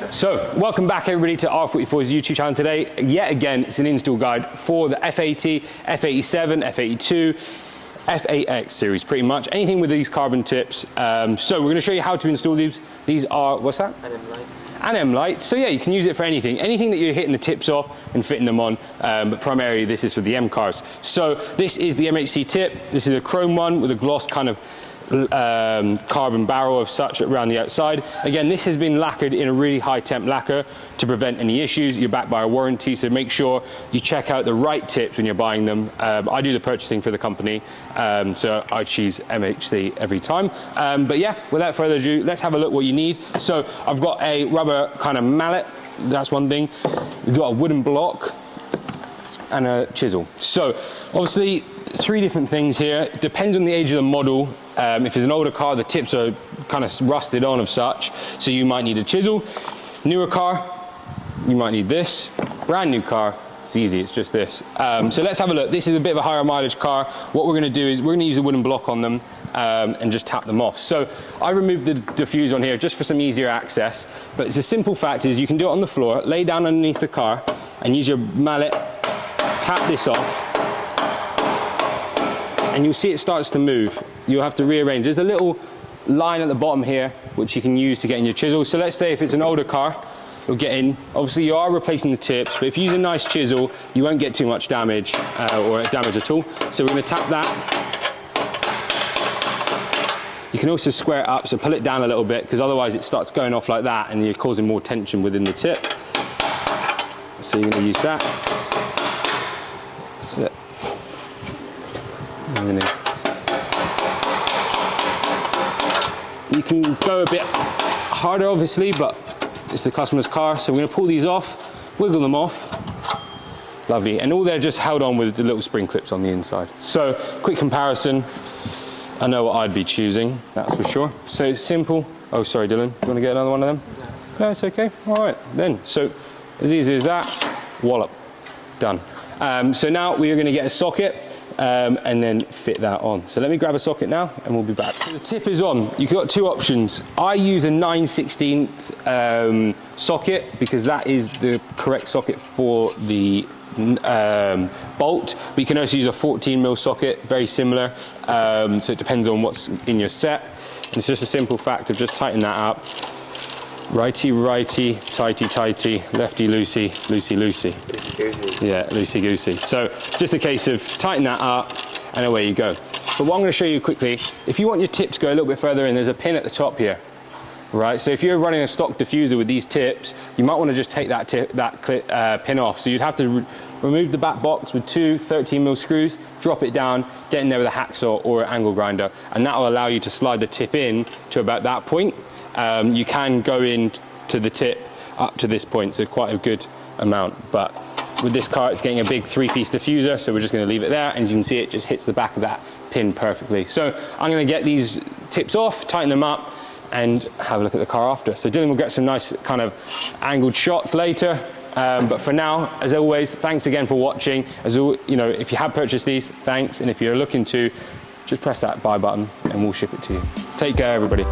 So, welcome back everybody to R44's YouTube channel today. Yet again, it's an install guide for the F80, F87, F82, F8X series, pretty much. Anything with these carbon tips. So we're going to show you how to install these. These are, what's that? An M-Lite. An M-Lite. So yeah, you can use it for anything. Anything that you're hitting the tips off and fitting them on. But primarily this is for the M cars. So this is the MHC tip. This is a chrome one with a gloss kind of carbon barrel of such around the outside. Again, this has been lacquered in a really high temp lacquer to prevent any issues. You're backed by a warranty, so make sure you check out the right tips when you're buying them. I do the purchasing for the company, so I choose MHC every time. But yeah, without further ado, let's have a look what you need. So I've got a rubber kind of mallet, that's one thing. We've got a wooden block and a chisel. So obviously, three different things here. It depends on the age of the model. If it's an older car, the tips are kind of rusted on of such, so you might need a chisel. Newer car, you might need this. Brand new car, it's easy, it's just this. So let's have a look. This is a bit of a higher mileage car. What we're gonna do is we're gonna use a wooden block on them and just tap them off. So I removed the diffuser on here just for some easier access, but it's a simple fact is you can do it on the floor, lay down underneath the car and use your mallet, tap this off, and you'll see it starts to move. You'll have to rearrange. There's a little line at the bottom here which you can use to get in your chisel. So let's say if it's an older car, you'll get in. Obviously you are replacing the tips, but if you use a nice chisel, you won't get too much damage or damage at all. So we're gonna tap that. You can also square it up, so pull it down a little bit, because otherwise it starts going off like that and you're causing more tension within the tip. So you're gonna use that. That's it. You can go a bit harder obviously, but it's the customer's car, so we're going to pull these off, wiggle them off. Lovely, and all they're just held on with the little spring clips on the inside. So quick comparison, I know what I'd be choosing, that's for sure. So it's simple. Oh sorry Dylan, you want to get another one of them? No, it's okay. Alright then, so as easy as that, wallop, done. So now we are going to get a socket and then fit that on. So let me grab a socket now and we'll be back. So the tip is on. You've got two options. I use a 9/16 socket because that is the correct socket for the bolt. But you can also use a 14mm socket, very similar. So it depends on what's in your set. And it's just a simple fact of just tighten that up. Righty, righty, tighty, tighty, lefty, loosey, loosey, loosey. Loosey-goosey. Yeah, loosey-goosey. So just a case of tighten that up and away you go. But what I'm going to show you quickly, if you want your tip to go a little bit further in, there's a pin at the top here. Right, so if you're running a stock diffuser with these tips, you might want to just take that pin off. So you'd have to remove the back box with two 13mm screws, drop it down, get in there with a hacksaw or an angle grinder, and that will allow you to slide the tip in to about that point. You can go in to the tip up to this point, so quite a good amount, but with this car it's getting a big 3-piece diffuser, so we're just going to leave it there, and you can see it just hits the back of that pin perfectly. So I'm going to get these tips off, tighten them up, and have a look at the car after. So Dylan will get some nice kind of angled shots later, but for now, as always, thanks again for watching. As you know, if you have purchased these, thanks, and if you're looking to, just press that buy button and we'll ship it to you. Take care everybody.